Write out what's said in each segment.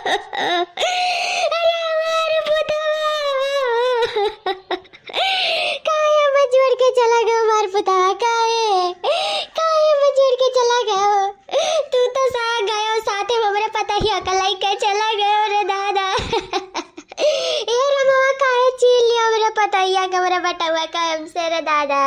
अरे हमारे पुतवा काहे मजूर के चला गया हमारे पुतवा काहे मजूर के चला गया तू तो सा गयो साथे हमरे पता ही अकलाई के चला गयो रे दादा ए रमवा काहे चील लियो मेरे पता ही का मेरा बेटा हुआ का हमसे रे दादा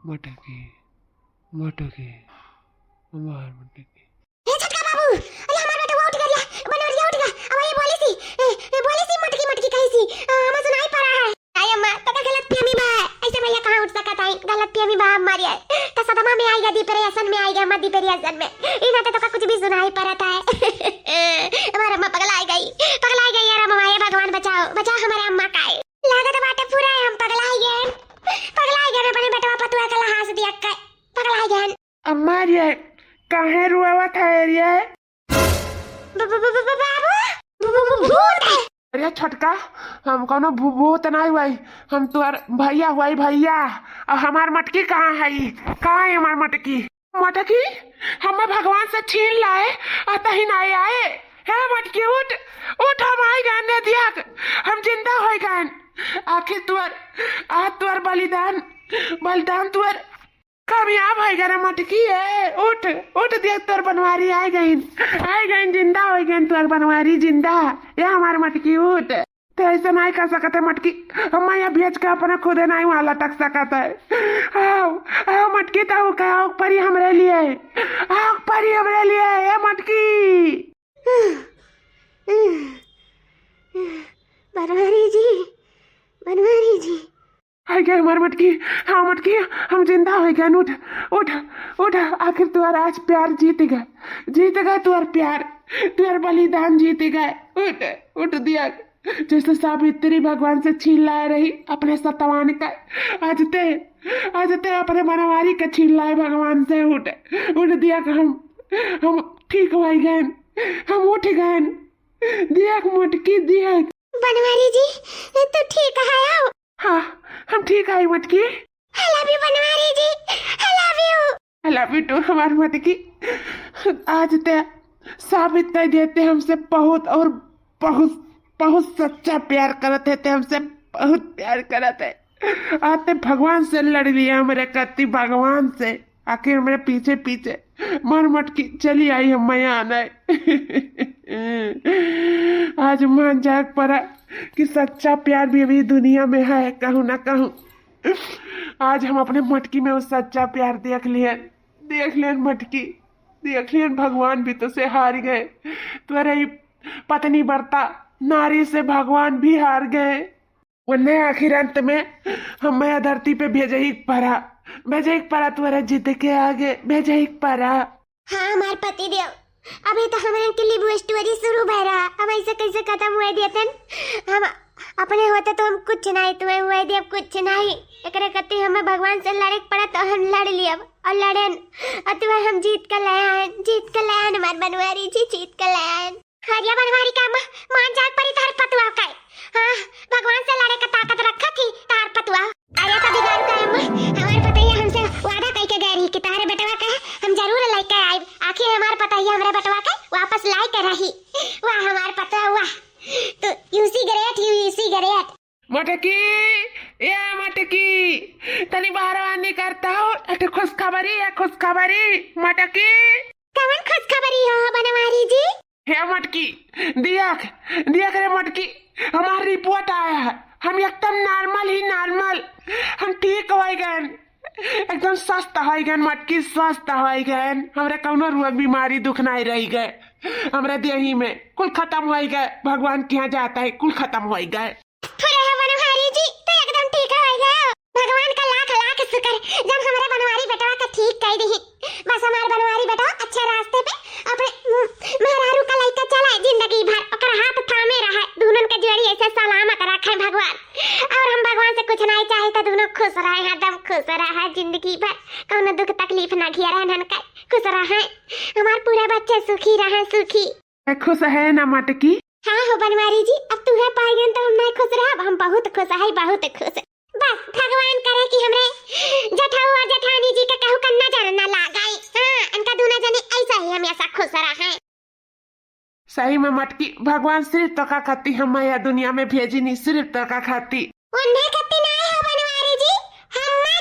मटकी मटकी मार मटकी ए छटका बाबू अरे हमार बेटा उठ गया बनवरिया उठ गया अब ये बोली सी मटकी मटकी कही सी हम सुनाई पड़ा है आई अम्मा तो गलत फहमी बा ऐसे भैया कहां उठ सकता है गलत फहमी बा हमारी है तो सदमा में आएगा डिप्रेशन में आएगा मत डिप्रेशन में इन तो का कुछ भी सुनाई पड़ता है हमारा अम्मा पगला गई यार अम्मा ये भगवान बचाओ बचाओ हमारे अम्मा का लागत बाटे पूरा हम पगला गए अपने बेटा पतुआ का हाथ दिया पगला गए अम्मा रे काहे रुआवत है रे बाबू अरे छटका हम कोनो भूत नहीं हुई हम तुअर भैया हुई भैया और हमार मटकी कहाँ है हमार मटकी हम भगवान से छीन लाए अतः ही नहीं आए हे मटकी उठ हम आई गए दिया हम जिंदा हो गए आखिर तुअर बलिदान तुअर कामयाब हो गया मटकी है उठ देख तुअर बनवारी आई गई जिंदा हो गई तुअर बनवारी जिंदा ये हमार मटकी उठ तो ऐसा नहीं कर सकते मटकी हम यहाँ भेज के अपने खुद नहीं वहाँ लटक सकता है आओ मटकी तो आओ परी हमरे लिए ये मटकी गए हमारे मटकी। हाँ मटकी, हम जिंदा हो गए। उठ उठ उठ, आखिर तुम्हारा आज प्यार जीत गए तुम्हारा प्यार, तुम्हारा बलिदान जीत गए। उठ उठ दिया, जैसे सावित्री भगवान से छीन लाए रही अपने सतवान का, आज ते अपने बनवारी का छीन लाए भगवान से। उठ उठ दिया, हम ठीक हो गए, हम उठ गए। दिया मटकी, दिया। बनवारी जी तो ठीक है। हाँ हम ठीक है मटकी। I love you Banwari ji, I love you. I love you too हमारी मटकी। आज ते साबित कर देते हमसे बहुत और बहुत बहुत सच्चा प्यार करते थे, हमसे बहुत प्यार करते। आते भगवान से लड़ लिया मेरे कत्ती, भगवान से। आखिर मेरे पीछे पीछे मन मटकी चली आई हम मैया आने। आज मान जाग पड़ा कि सच्चा प्यार भी अभी दुनिया में है, कहूँ ना कहूँ। आज हम अपने मटकी में वो सच्चा प्यार देख लिए मटकी, देख लिए। भगवान भी तो से हार गए, तुम्हारे ही पत्नी बरता नारी से भगवान भी हार गए। वरने आखिर अंत में हम मैया धरती पे भेजे ही परा तुम्हारा जीत के आगे, भेजे ही परा। हाँ हमार पति देव, अभी तो हमारे के लिए वो स्टोरी शुरू भय रहा, अब ऐसे कैसे खत्म हुए देतन। हम अपने होते तो हम कुछ नहीं, तुम्हें हुए देव कुछ नहीं। एकरे कत्ती हमें भगवान से लड़े पड़ा तो हम लड़ लिए और लड़न, और तुम्हें हम जीत कर लाए हमार बनवारी जी, जीत कर लाए। हरिया बनवारी का मान जाग परी तार पतुआ का। हाँ भगवान से लड़े का ताकत रखा थी तार पतुआ। अरे तो बिगाड़ का हमारे पतैया हमसे वादा कह के गई कि तारे बेटवा का हम जरूर लेके आए। आखिर हमारे पतैया हमारे बेटवा का वापस लाई कर रही। वाह हमारे पतवा, वाह तो यू सी ग्रेट। मटकी, ये मटकी तनी बाहर आने करता हो। अटे खुशखबरी मटकी। कवन खुशखबरी हो बनवारी जी? हे मटकी, दिया करे मटकी, हमारी रिपोर्ट आया है। हम एकदम नॉर्मल, हम ठीक हो गए, एकदम स्वस्थ हो गए मटकी, स्वस्थ हो गए। हमारे कौनो रुआ बीमारी दुख नहीं रही गए, हमारे देही में कुल खत्म हो गए। भगवान के यहाँ जाता है कुल खत्म हो गए। बनवारी जी तो एकदम ठीक हो गए। भगवान का लाख शुक्र जब हमारे बनवारी बेटा का ठीक कर दी। बस हमारे बनवारी बेटा अच्छे रास्ते पे अपने मेहरारू का लइका चला जिंदगी भर, ओकर हाथ थामे रहा, दोनों के जोड़ी ऐसे सलामत रखे भगवान। और हम भगवान से कुछ नहीं चाहे तो दोनों खुश रहे, एकदम खुश रहे जिंदगी भर, कौनो दुख तकलीफ ना घिया रहन का, खुश रहे। हमारे पूरे बच्चे सुखी रहे, सुखी। खुश है ना मटकी? हाँ हो बनवारी जी, अब तुम्हें पाई गए तो हम नहीं खुश रहे, हम बहुत खुश है, बहुत खुश। बस भगवान करे कि हमरे जठाऊ और जठानी जी के कहू करना जानना लगाई। हाँ इनका दोनों जने ऐसा ही हमेशा खुश रहे। सही में मटकी, भगवान सिर्फ तो का खाती हम या दुनिया में भेजी नहीं, सिर्फ तो का खाती। उन्हें खाती नहीं हो बनवारी जी, हमने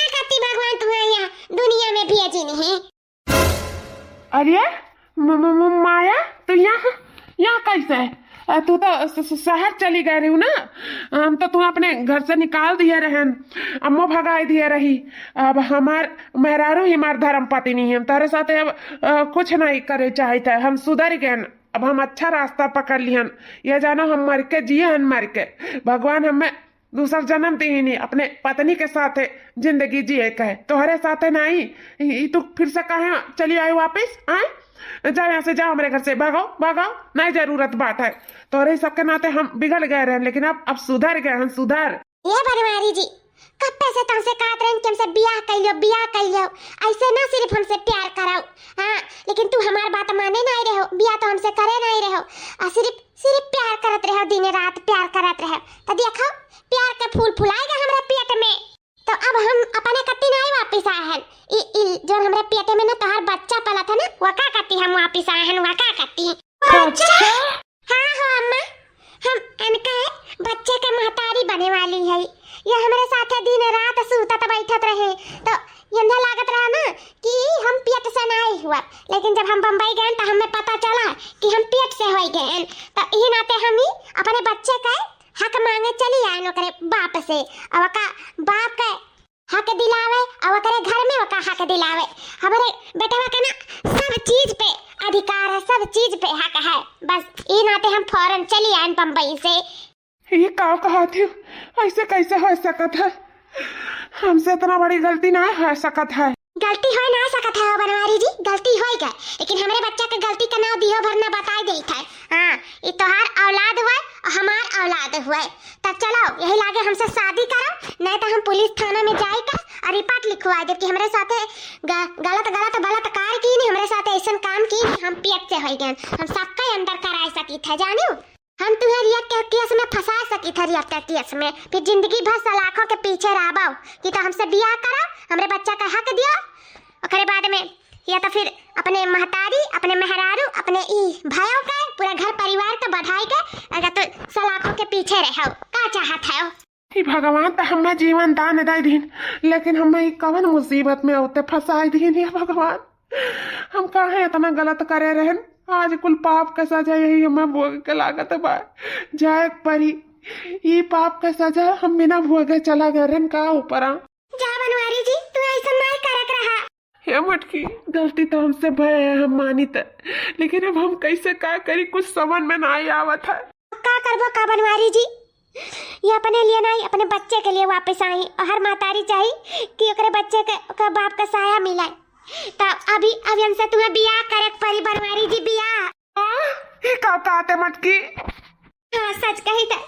खाती भगवान तुम्हें यहाँ दुनिया में भेजी नहीं। अरे माया तो यहाँ कैसे है? तू तो शहर चली गई रही ना, हम तो तुम्हें अपने घर से निकाल दिए रहन, अम्मो भगा दिए रही। अब हमार मेहरारू ही हमार धर्म पति नहीं है, तारे साथ अब कुछ नहीं करे चाहते। हम सुधर गए, अब हम अच्छा रास्ता पकड़ लियन। ये जानो हम मर के जिए मर के, भगवान हमें दूसरा जन्म दी नहीं, अपने पत्नी के साथ जिंदगी जिए कहे, तोहरे साथ नहीं। तू फिर से कहे चली आई वापिस? आए जाओ यहाँ से, जाओ मेरे घर से, भागो, नहीं जरूरत बात है। तोरे सबके नाते हम बिगड़ गए रहे, लेकिन अब सुधर गए हम, सुधर। ये बनवारी जी कब पैसे तुमसे कहत रहे कि हमसे बियाह कर लो, ऐसे ना सिर्फ हमसे प्यार कराओ। हाँ लेकिन तू हमार बात माने नहीं रहो, बियाह तो हमसे करे नहीं रहो, और सिर्फ प्यार करत रहो, दिन रात प्यार करत रहो। तो देखो प्यार के फूल फुलाएगा हमारे पेट में। तो अब हम अपने कत्ती नहीं वापिस आए हैं, जो हमारे पेट में ना तोहार बच्चा पला था ना, वो का कत्ती हम वापिस आए हैं, वो का कत्ती। अच्छा हाँ हो अम्मा, हम इनके बच्चे के महतारी बने वाली है। ये हमारे साथ दिन रात सूतत बैठत रहे, तो ये लागत रहा ना कि हम पेट से नहीं हुआ। लेकिन जब हम बम्बई गए तो हमें पता चला कि हम पेट से हो गए, तो यही नाते हम ही अपने बच्चे का हक मांगे चली आए नौकरे बाप से, और का बाप के हक दिलावे, और करे घर में वका हक दिलावे। हमारे बेटा का ना सब चीज पे अधिकार है, सब चीज पे हक है। बस ये नाते हम फौरन चली आए बम्बई से। ये का कहती हूँ, ऐसे कैसे हो सकत है? हमसे इतना बड़ी गलती ना हो सकत है। गलती हो ना सकत है बनवारी जी, गलती हो गए, लेकिन हमारे बच्चा के गलती का नाम दियो भरना बता दे था। हाँ, ये तोहार औलाद हुआ और हमार औलाद हुआ। तब चलो यही लागे हमसे शादी करो, नहीं तो हम पुलिस थाना में जाएगा और रिपोर्ट लिखवा दे कि हमारे साथे गलत गलत बलात्कार की नहीं, हमारे साथे ऐसा काम की नहीं, हम पेट से हो गए, हम सबका अंदर करा सकी था। जानो हम तुम्हें रिया के केस में फंसा सकी था, रिया के केस में फिर जिंदगी भर सलाखों के पीछे रहो कि तो हमसे बियाह करो, हमरे बच्चा का हक दियो, और बाद में या तो फिर अपने महतारी अपने मेहरारू अपने ई भाइयों का पूरा घर परिवार का बढ़ाई के अगर तो सलाखों के पीछे रहो का चाहत है। कि भगवान तो हमें जीवन दान दे दीन, लेकिन हमें कवन मुसीबत में होते फंसाई दीन। ये भगवान हम काहे इतना गलत करे रहन, आज कुल पाप का सजा यही हमें भोग के लागत बा जाए परी। ये पाप का सजा हम बिना भोगे चला गए रहन का ऊपर। जा बनवारी जी तू ऐसा नहीं करत रहा। हे मटकी गलती तो हमसे भय है, हम मानी त, लेकिन अब हम कैसे का करी कुछ समझ में ना आवत है। का करबो का बनवारी जी, ये अपने लिए नहीं अपने बच्चे के लिए वापस आई, और हर मातारी चाहिए कि ओकरे बच्चे के बाप का साया मिले। तब अभी हमसे तुम्हें बियाह करे परी बनवारी जी, बियाह। ये का कहते मटकी? हाँ सच कही था,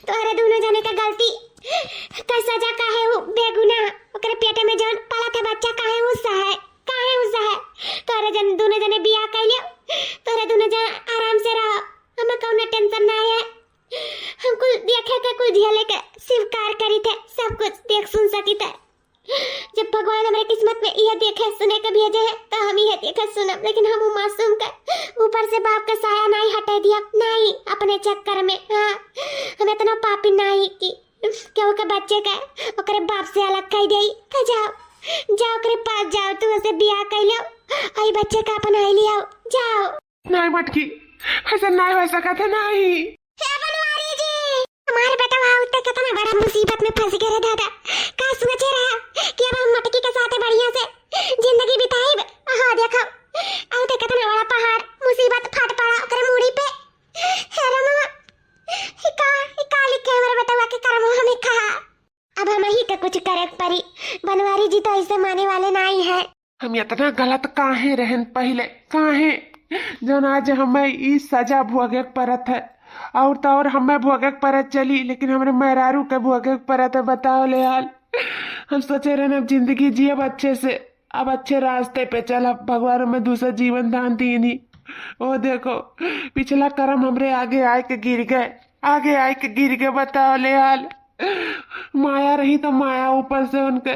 तोहरे दोनों जने का गलती का सजा काहे हो बेगुनाह, ओकरे पेटे में जौन पला था बच्चा काहे हो सहे, काहे हो सहे। तोहरे जन दोनों जने बियाह कइले, तोहरे दोनों जन आराम से रहो, हमें कौनो टेंशन ना है। हम कुल देखे के कुल झेले के स्वीकार करी थे, सब कुछ देख सुन सकी थे। जब भगवान हमारे किस्मत में यह देखे सुने के भेजे है तो हम यह देखे सुनब, लेकिन हम मासूम के ऊपर से बाप का साया नहीं हटा दिया, नहीं अपने चक्कर में। हाँ हम इतना पापी नहीं कि क्यों के बच्चे का ओकरे बाप से अलग कर दे। तो जाओ जाओ ओकरे पास जाओ, तू उसे बियाह कर लो, आई बच्चे का अपना ही लियाओ, जाओ। नहीं मटकी ऐसा नहीं हो सकता, नहीं। हे बनवारी जी हमारे बेटा वहाँ उठते कितना बड़ा मुसीबत में फंस गए रे दादा, का सोचे रहा कि अब हम मटकी के साथ बढ़िया से जिंदगी बिताई। हाँ देखो अब तो कितना बड़ा पहाड़ मुसीबत फट पड़ा ओकरे मूड़ी पे। हे रमा हिका लिखे हमारे बेटा के कर्म हमें कहा, अब हम ही तो कुछ करे परी। बनवारी जी तो ऐसे माने वाले नहीं है। हम इतना गलत काहे रहन पहले, काहे जन आज हमें ई सजा भोगे परत है, और तो और हमें भोगे परत चली, लेकिन हमारे मेहरारू के भोगे परत है। बताओ ले हाल, हम सोचे रहे अब जिंदगी जिये अच्छे से, अब अच्छे रास्ते पे चला, भगवान हमें दूसरा जीवन दान दी नहीं। ओ देखो पिछला कर्म हमरे आगे आए के गिर गए, आगे आए के गिर गए। बताओ ले हाल, माया रही तो माया ऊपर से उनके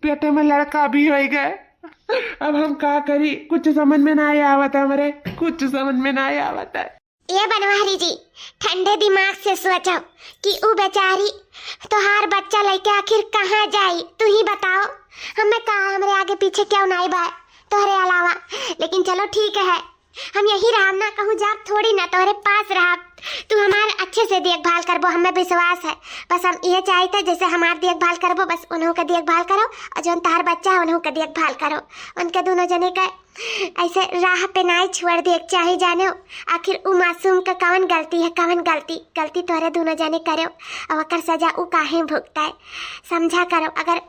पेटे में लड़का भी हो गए। अब हम क्या करी, कुछ समझ में ना आवत है, हमारे कुछ समझ में ना आवत है। ये बनवारी जी ठंडे दिमाग से सोचो कि वो बेचारी तोहार बच्चा लेके आखिर कहाँ जाई, तू ही बताओ। हमें कहा हमारे आगे पीछे क्यों नहीं बा तोहरे अलावा, लेकिन चलो ठीक है हम यही रहा ना, कहूँ जाब थोड़ी ना तोहरे पास रहा, तू हमारे अच्छे से देखभाल करबो, हमें विश्वास है। बस हम ये चाहते जैसे हमारी देखभाल करबो बस उन्हों का देखभाल करो, और जो तोहार बच्चा है उन्हों का देखभाल करो, उनके दोनों जने का ऐसे राह पे नहीं छोड़ दे चाहे जाने। आखिर वो मासूम का कौन गलती है, कौन गलती तोहरे दोनों जने करो, और अकर सजा वो काहे भुगता है समझा करो। अगर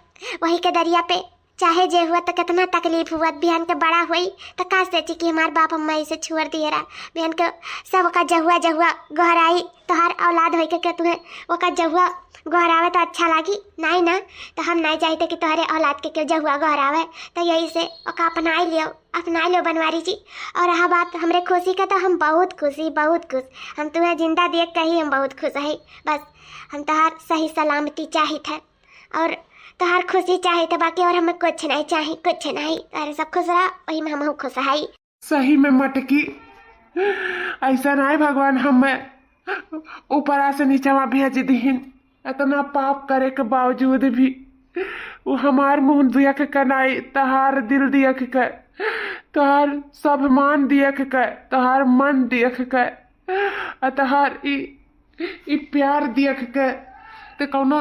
वही के दरिया पे चाहे जे हुआ तो कितना तकलीफ हुआ, बिहान के बड़ा हुई तो का सोची कि हमारे बाप अम्मा इसे छोड़ दिए रहा, बिहान के सब का जहुआ गहराई तोहार औलाद हो के तुम्हें वो का जहुआ गहरावे तो अच्छा लगी नहीं ना, तो हम नहीं चाहते कि तुम्हारे औलाद के क्यों जहुआ गहरावे, तो यही से ओका अपना लो बनवारी जी। और रहा बात हमरे खुशी का, तो हम बहुत खुश, हम तुम्हें जिंदा देख कर ही हम बहुत खुश है। बस हम तोहार सही सलामती चाहिए थे और तोहार खुशी चाहिए थे, बाकी और हमें कुछ नहीं चाहिए, कुछ नहीं। अरे सब खुश रहा वही में हम खुश है। सही में मटकी ऐसा नहीं भगवान हमें ऊपर से नीचे भेज दीन, इतना पाप करे के बावजूद भी वो हमार मुंह देख के नहीं, तोहार दिल देख के, तोहार सब मान देख के, तोहार मन देख के, तोहार ई प्यार देख के, तो कौनो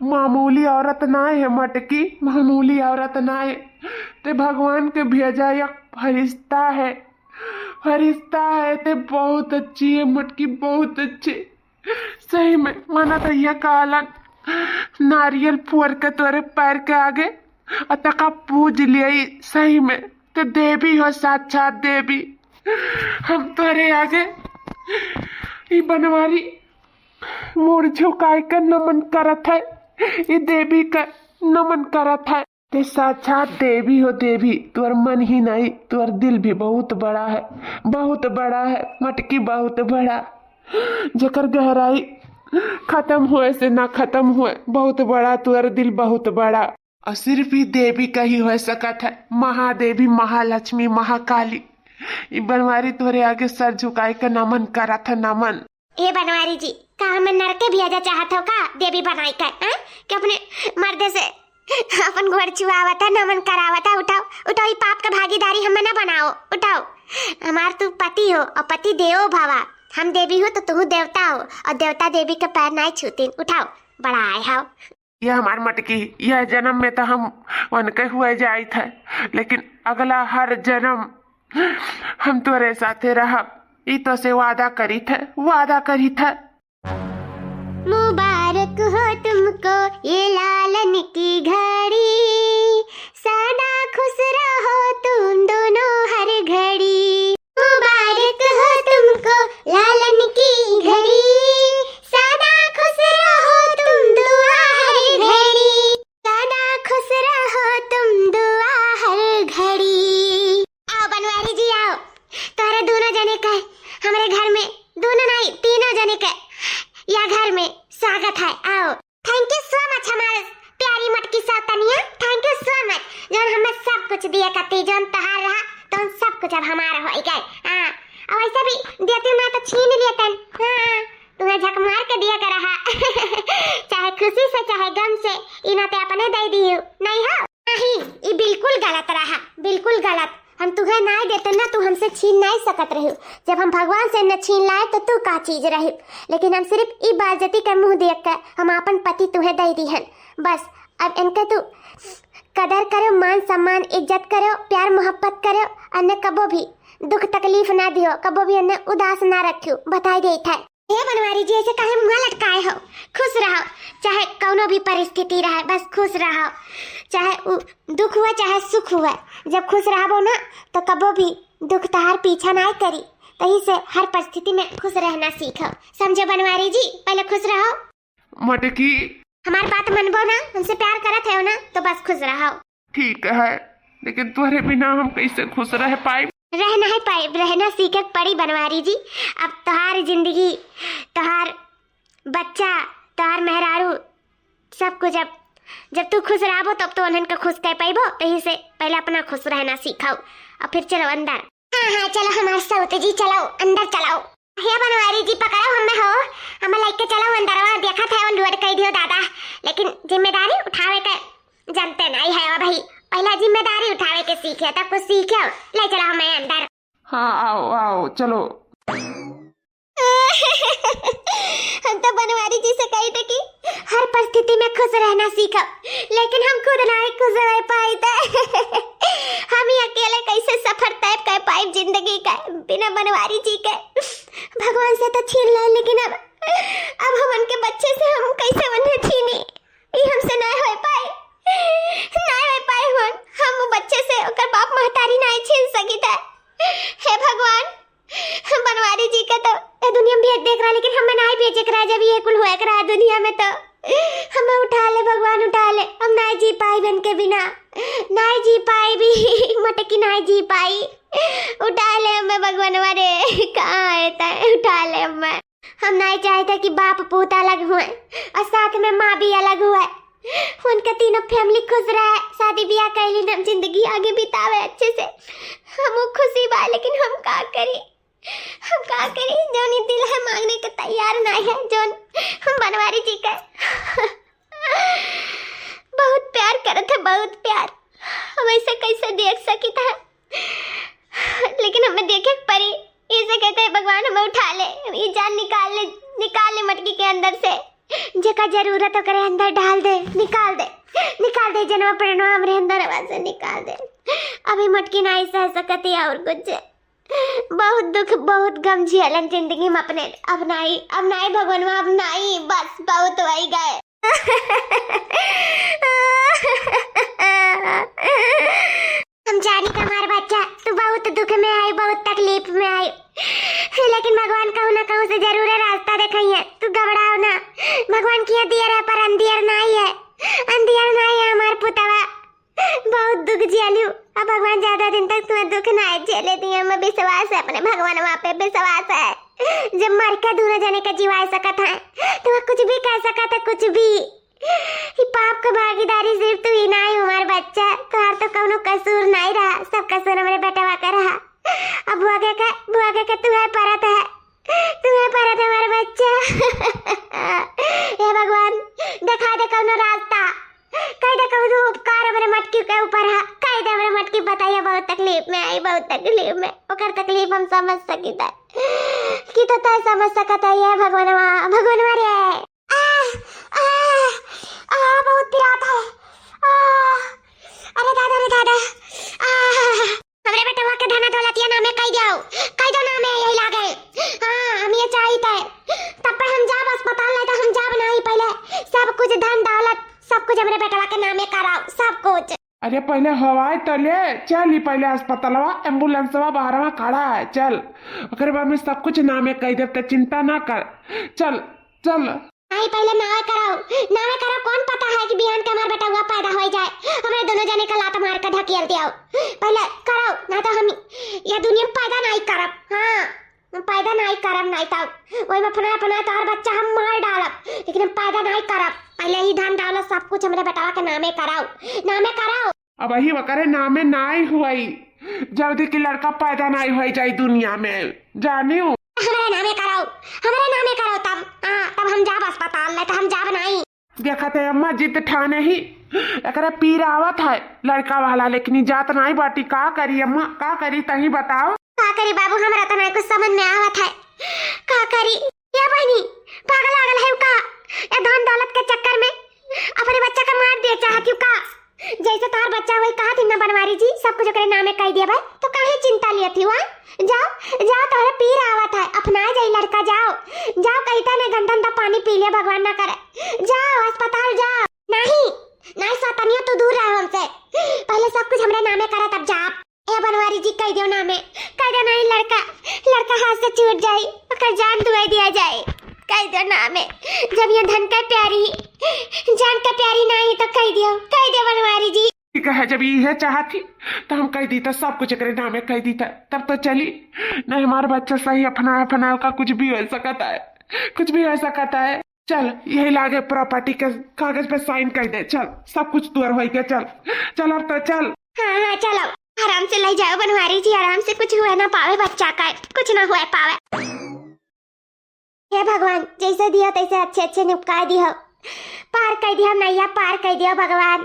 मामूली औरत ना है मटकी, मामूली औरत ना है, ते भगवान के भेजा एक फरिश्ता है, ते बहुत अच्छी है मटकी, बहुत अच्छी। सही में माना तैया कालन नारियल फोड़ के तोरे पैर के आगे अतका पूज लिया। सही में तो देवी हो, साक्षात देवी। हम तोरे आगे ई बनवारी मोड़ झुकाए कर नमन करत है, ई देवी का नमन करत है। ते साक्षात देवी हो देवी। तोर मन ही नहीं, तोर दिल भी बहुत बड़ा है, बहुत बड़ा है मटकी, बहुत बड़ा, जकर गहराई खत्म हुए से ना खत्म हुए। बहुत बड़ा तोर दिल, बहुत बड़ा। और सिर्फ ही देवी का ही हो सकत है, महादेवी, महालक्ष्मी, महाकाली। ये बनवारी तोरे आगे सर झुकाए का नमन करत है, नमन। ए बनवारी जी, का हम नरके भेजा चाहत हो का देवी बनाई कर कि अपने मर्दे से अपन घोड़ चुआवता, नमन करावता। उठाओ उठाओ, ये पाप का भागीदारी हमें ना बनाओ। उठाओ, हमार तू पति हो और पति देवो भवा। हम देवी हो तो तू देवता हो, और देवता देवी के पैर नहीं छूती। उठाओ, बड़ा आए हो। यह हमार मटकी, यह जन्म में तो हम उनके हुए जाए थे, लेकिन अगला हर जन्म हम तोरे साथे रहब। ई तो से वादा करी थे, वादा करी थे। मुबारक हो तुमको ये लालन की घड़ी, सदा खुश रहो तुम दोनों हर घड़ी। मुबारक हो तुमको लालन की घड़ी, सदा खुश रहो तुम दुआ हर घड़ी, सदा खुश रहो तुम दुआ हर घड़ी। आओ बनवारी जी आओ, तोरे दोनों जने का हमारे घर में, दोनों नहीं तीनों जने का या घर में स्वागत है। आओ, थैंक यू सो मच हमारे प्यारी मटकी सौतनिया, थैंक यू सो मच। जौन हमें सब कुछ दिया करती, जौन तहार रहा तो सब कुछ अब हमारा हो गए। हाँ, और वैसे भी देते ना तो छीन लेते। हाँ, तुम्हें झक मार के दिया कर रहा चाहे खुशी से चाहे गम से, इन्हें तो अपने दे दियो नहीं हो। नहीं, ये बिल्कुल गलत रहा, बिल्कुल गलत। हम तुम्हें नहीं देते ना, तू हमसे छीन नहीं सकत रही। जब हम भगवान से न छीन लाए तो तू का चीज रही। लेकिन हम सिर्फ ई बाजती का मुंह देख कर हम अपन पति तुम्हें दे दी हन। बस अब इनका तू कदर करो, मान सम्मान इज्जत करो, प्यार मोहब्बत करो, अन्य कबो भी दुख तकलीफ ना दियो, कबो भी अन्य उदास ना रखियो। बताई दे था ये बनवारी जी, ऐसे काहे मुंह लटकाए हो? खुश रहो, चाहे कौनो भी परिस्थिति रहे, बस खुश रहो। चाहे दुख हुआ चाहे सुख हुआ, जब खुश रहो ना तो कबो भी दुख तहार पीछा ना करी। तही से हर परिस्थिति में खुश रहना सीखो, समझो बनवारी जी। पहले खुश रहो। मटकी, हमारी बात मनबो ना, हमसे प्यार करत है ना, तो बस खुश रहो। ठीक है, लेकिन तुम्हारे बिना हम कैसे खुश रह पाए? रहना है पाए, रहना सीखे पड़ी बनवारी जी। अब तोहार जिंदगी, तोहार बच्चा, तोहार मेहरारू, सब कुछ जब तू खुश रहो तब तो उन्हन के खुश कह पाइबो। तही से पहले अपना खुश रहना सीखाओ और फिर चलो अंदर। हाँ हाँ चलो हमारे सौते जी, चलो अंदर चलाओ। हे बनवारी जी पकड़ो हमें हो, हमें लेके चलो अंदर। वहाँ देखा था वो लुढ़ कह दियो दादा, लेकिन जिम्मेदारी उठावे के जानते नहीं है भाई। पहला जिम्मेदारी उठावे के सीखे तब कुछ सीखे। ले चलो हमें अंदर। हाँ आओ आओ चलो। हम तो बनवारी जी से कही थे कि हर परिस्थिति में खुश रहना सीखो, लेकिन हम खुद नहीं खुश रह पाए थे। हम ही अकेले कैसे सफर तय कर पाए जिंदगी का बिना बनवारी जी के। भगवान से तो छीन ले, लेकिन अब हम उनके बच्चे से हम कैसे उन्हें छीने? ये हमसे नहीं हो पाए, नहीं हो पाए। हम बच्चे से ओकर बाप महतारी नहीं छीन सकी था। हे भगवान, बनवारी जी का तो दुनिया में देख रहा, लेकिन हमें नहीं भेजे करा। जब ये कुल हुआ करा दुनिया में तो हमें उठा ले भगवान, उठा ले। हम नहीं जी पाई बन के बिना, नहीं जी पाई भी मटकी नहीं जी पाई। उठा ले हमें भगवान, हमारे कहाँ है, उठा ले हमें। हम नहीं चाहते कि बाप पूत अलग हुए और साथ में माँ भी अलग हुए। उनका तीनों फैमिली खुश रहे, शादी ब्याह कर ली, हम जिंदगी आगे बितावे अच्छे से। हम खुशी बा, लेकिन हम का करी, हम का करी? जोनी दिल है मांगने के तैयार नहीं है। जोन हम बनवारी जी का बहुत प्यार करते, बहुत प्यार। हम ऐसे कैसे देख सकी था, लेकिन हमें देखे पड़ी। इसे कहते हैं भगवान हमें उठा ले, ये जान निकाल ले मटकी के अंदर से। जेका जरूरत करे अंदर डाल दे, निकाल दे जनवा प्रणवा हमरे अंदर आवाज से निकाल दे। अभी मटकी नहीं सह सकती और कुछ। बहुत दुख बहुत गम झेलन जिंदगी में अपने। अब नहीं भगवानवा, अब नहीं, बस बहुत वही गए। हम जानी का हमारा बच्चा तू बहुत दुख में आई, बहुत तकलीफ में आई, लेकिन भगवान कहूँ ना कहूँ से जरूर रास्ता दिखाइए। तू घबराओ ना, भगवान की दियर है पर अंधियर नहीं है, अंधियर नहीं है हमार पुतवा। बहुत दुख झेलू, अब भगवान ज्यादा दिन तक तुम्हें दुख ना झेले दिए। हमें विश्वास है अपने भगवान वहाँ पे, विश्वास है। जब मर के दूर जाने का जीवा सकत है तो कुछ भी कह सकत है, कुछ भी। ये पाप का भागीदारी सिर्फ तू ही नहीं हमारे बच्चा, तुम्हार तो कौनो कसूर नहीं रहा, सब कसूर हमारे बेटवा का रहा। अब बुआ के तुम्हें परत है, तुम्हें परत है हमारे बच्चा। हे भगवान दिखा दे कौनो रास्ता, कह दे कौनो उपकार हमारे मटकी के ऊपर है, कह दे हमारे मटकी बताइए बहुत तकलीफ में आई, बहुत तकलीफ में। ओकर तकलीफ हम समझ सकीता कि तो तय समझ सकता है भगवानवा रे। बहुत पिरात है। अरे दादा हमरे बेटा के धना दौलतिया नामे कह दो नामे यही लागे। हाँ हम ये चाहते तब पर हम जाब अस्पताल नहीं तो हम जाब नहीं, पहले सब कुछ धन दौलत सब कुछ हमरे बेटा के नामे कराओ, सब कुछ। अरे पहले हवाई तले चल, ही पहले अस्पतालवा एम्बुलेंसवा बाहरवा खड़ा है, चल ओकरे बाद में सब कुछ नामे कह दे, चिंता ना कर, चल चल। नहीं पहले नावे कराओ, कौन पता है कि बिहान के हमारा बेटा हुआ पैदा हो जाए, हमारे दोनों जने का लात मार कर ढकेल दिया। पहले कराओ ना तो हम ये दुनिया में पैदा नहीं करब। हाँ पैदा नहीं करब, नहीं तो वही में फना तो और बच्चा हम मार डालब, लेकिन हम पैदा नहीं करब। पहले ही धन दौलत सब कुछ हमारे बेटा के नामे कराओ। अब वही वकरे नामे नहीं हुई, जल्दी की लड़का पैदा नहीं हो जाए दुनिया में, जानियो हमारे नामे कराओ तब हम जाब अस्पताल, नहीं तो हम जाब नहीं। देखा थे अम्मा जिद ठाने ही एकरा पीर आवत है लड़का वाला, लेकिन जात नहीं बाटी। का करी अम्मा, का करी तही बताओ। का करी बाबू, हमरा तो नहीं कुछ समझ में आवत है। का करी या बहनी पागल है का, ये धन दौलत के चक्कर में अपने बच्चा का मार दिया चाहती हूँ का। जैसे तार बच्चा हुई कहा थी ना बनवारी जी, सब कुछ ओकरे नामे कह दिया भाई, तो काहे चिंता लिया थी। वहाँ जाओ तोहरे पीर आवत है, अपना जाई लड़का, जाओ कहता ने गंदा पानी पी लिया, भगवान ना करे, जाओ अस्पताल जाओ। नहीं सतनियो तो दूर रहो हमसे, पहले सब कुछ हमरे नामे करा तब जाओ। ए बनवारी जी कह दो नामे, कह दो नहीं लड़का हाथ से छूट जाए, ओकर जान दुआ दिया जाए, कह दो नामे। जब ये धन का प्यारी जान का प्यारी नहीं तो कह दो बनवारी जी। ठीक है, जब ये चाहती तो हम कह दी था, सब कुछ करे नामे कह दी था, तब तो चली। नहीं हमारा बच्चा सही अपना का कुछ भी हो सकता है, चल यही लागे प्रॉपर्टी के कागज पे साइन कर दे, चल सब कुछ तुअर हो गया, चल अब तो चल। हाँ चलो आराम से ले जाओ बनवारी जी, आराम से, कुछ हुआ ना पावे बच्चा का, कुछ ना हुआ पावे। हे भगवान जैसे दिया तैसे अच्छे निपका दिया, पार कर दिया नैया, पार कर दिया भगवान,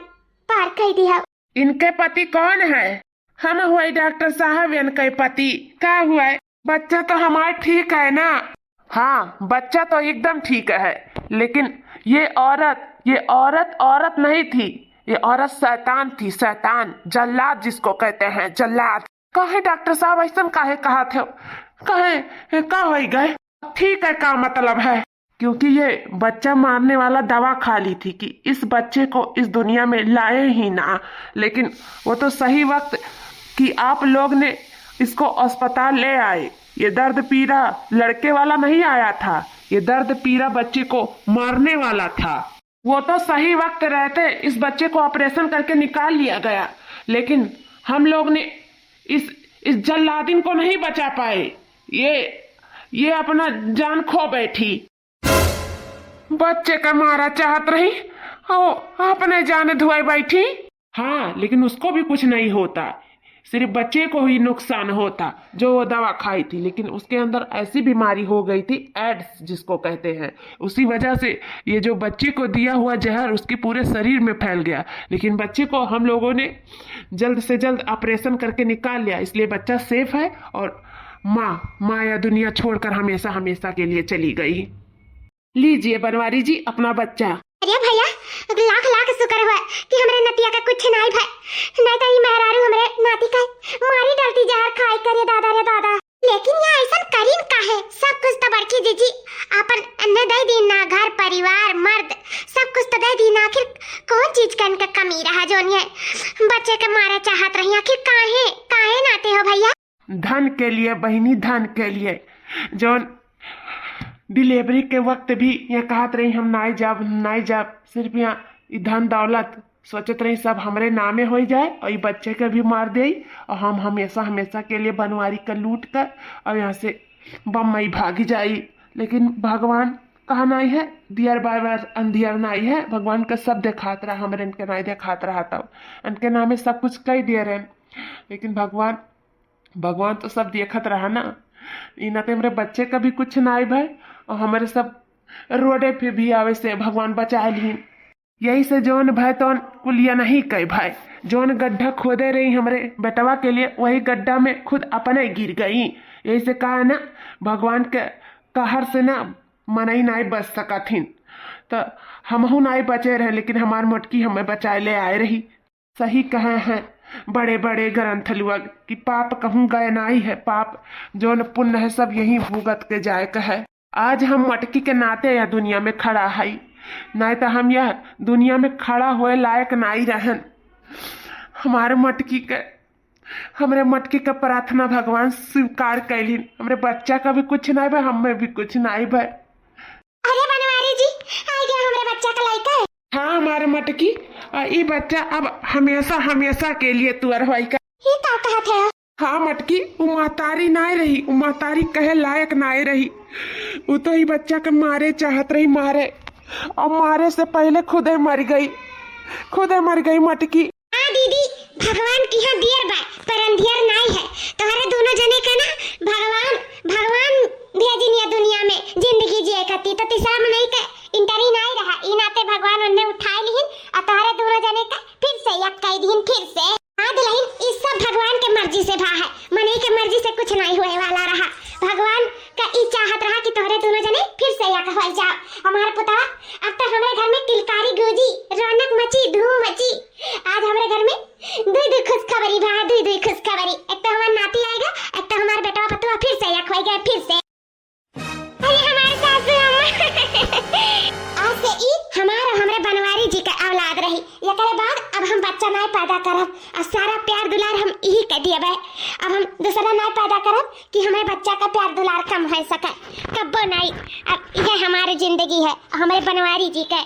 पार कर दिया। इनके पति कौन है? हम हुए डॉक्टर साहब, इनके पति क्या हुआ है? बच्चा तो हमारा ठीक है ना? हाँ बच्चा तो एकदम ठीक है, लेकिन ये औरत नहीं थी, ये औरत शैतान थी, शैतान, जल्लाद जिसको कहते हैं, जल्लाद। कहे डॉक्टर साहब ऐसा काहे कहा थे, कहे का हो गए? ठीक है, का मतलब है? क्योंकि ये बच्चा मारने वाला दवा खा ली थी कि इस बच्चे को इस दुनिया में लाए ही ना, लेकिन वो तो सही वक्त कि आप लोग ने इसको अस्पताल ले आए। ये दर्द पीरा लड़के वाला नहीं आया था, ये दर्द पीरा बच्चे को मारने वाला था। वो तो सही वक्त रहते इस बच्चे को ऑपरेशन करके निकाल लिया गया, लेकिन हम लोग ने इस जल्लादिन को नहीं बचा पाए, ये अपना जान खो बैठी। बच्चे का मारा चाहत रही, अपने जाने धुआई बैठी। हाँ लेकिन उसको भी कुछ नहीं होता, सिर्फ बच्चे को ही नुकसान होता जो वो दवा खाई थी, लेकिन उसके अंदर ऐसी बीमारी हो गई थी, एड्स जिसको कहते हैं, उसी वजह से ये जो बच्चे को दिया हुआ जहर उसके पूरे शरीर में फैल गया। लेकिन बच्चे को हम लोगों ने जल्द से जल्द ऑपरेशन करके निकाल लिया, इसलिए बच्चा सेफ है और माँ या दुनिया छोड़कर हमेशा के लिए चली गई। लीजिए बनवारी जी अपना बच्चा। अरे भैया लाख लाख शुक्र हुआ कि हमरे नतिया का कुछ नहीं भाई, नहीं तो ये मेहरारू हमरे नाती का मारी डालती जहर खाई करे दादा रे दादा। लेकिन ये ऐसा करीन का है, सब कुछ तो बड़की जीजी अपन अन्य दे दी ना, घर परिवार मर्द सब कुछ तो दे दी ना, आखिर कौन चीज का इनका कमी रहा जो ये बच्चे के मारे चाहत रही, आखिर काहे काहे नाते हो भैया? धन के लिए बहनी, धन के लिए। जो डिलीवरी के वक्त भी ये कहत रही हम नहीं जाब, सिर्फ यहाँ धन दौलत सोचत रही सब हमरे नामे हो जाए और ये बच्चे के भी मार दे और हम हमेशा हमेशा के लिए बनवारी का लूट कर और यहाँ से बम्बई भागी जाई। लेकिन भगवान कहा नहीं है, दियर बाय बार अंधियर नहीं है, भगवान का सब देखात रहा, हमरे इनके नहीं देखात रहा, तब इनके नामे सब कुछ कह दिए रहे। लेकिन भगवान तो सब देखत रहा ना, इना तो हमारे बच्चे का भी कुछ नहीं भाई और हमारे सब रोडे पे भी आवे से भगवान बचा ली। यही से जौन भाई तो कुलिया नहीं कह भाई, जौन गड्ढा खोदे रही हमरे बेटवा के लिए वही गड्ढा में खुद अपने गिर गई। यही से कहा ना भगवान के कहर से ना मनई नहीं बच सकथिन, तो हमहू नहीं बचे रहे, लेकिन हमार मोटकी हमें बचाए ले आए रही। सही कहे हैं बड़े बड़े ग्रंथ लोग कि पाप कहूँ गए नहीं है, पाप जौन पुण्य है सब यही भुगत के जाए का है। आज हम मटकी के नाते यह दुनिया में खड़ा है, नहीं तो हम यह दुनिया में खड़ा हुए लायक नहीं रहन। हमरे मटकी का प्रार्थना भगवान स्वीकार कैलिन, हमरे बच्चा का भी कुछ नहीं भाई, हमें भी कुछ नहीं भाई। अरे बनवारी जी आ गया हमरे बच्चा का लड़का है। हाँ हमारे मटकी ये बच्चा अब हमेशा के लिए तुअर हुआ का। ये का कहत है? हाँ मटकी वो महतारी नहीं रही, वो महतारी कहे लायक नहीं रही, वो तो ही बच्चा के मारे चाहत रही, मारे और मारे से पहले खुदे मर गई मटकी। हाँ दीदी भगवान की यहाँ दियर बा पर अंधियर नहीं है, तुम्हारे दोनों जने का ना भगवान भेजिन या दुनिया में जिंदगी जिए कती तो तीसरा में नहीं का इंटरी नहीं रहा, इन आते भगवान उन्हें उठाए लिहिन और तुम्हारे दोनों जने का फिर से यक कह दीन फिर से। हाँ दुल्हन इस सब भगवान के मर्जी से भा है, मने के मर्जी से कुछ नहीं होए वाला रहा, भगवान का ई चाहत रहा कि तोहरे दोनों जने फिर से यक हो जाओ। हमारे पुतवा अब तक हमारे घर में किलकारी गूंजी, रौनक मची, धूम मची। आज हमारे घर में दुई खुशखबरी भा, दुई खुशखबरी, एक तो हमारा नाती आएगा, एक तो हमारा बेटा पतवा फिर से यक हो गया फिर से। अरे हमारे सासू आज से ई हमरे बनवारी जी का औलाद रही, एकरे बाद अब हम बच्चा नहीं पैदा करब और सारा प्यार दुलार हम यही कह दिए भाई, अब हम दूसरा नहीं पैदा करब कि हमारे बच्चा का प्यार दुलार कम हो सके कब्बो नहीं। अब ये हमारी जिंदगी है, हमारे बनवारी जी का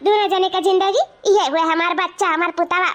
दोनों जने का जिंदगी ये हुआ, हमारा बच्चा हमारा पुतवा।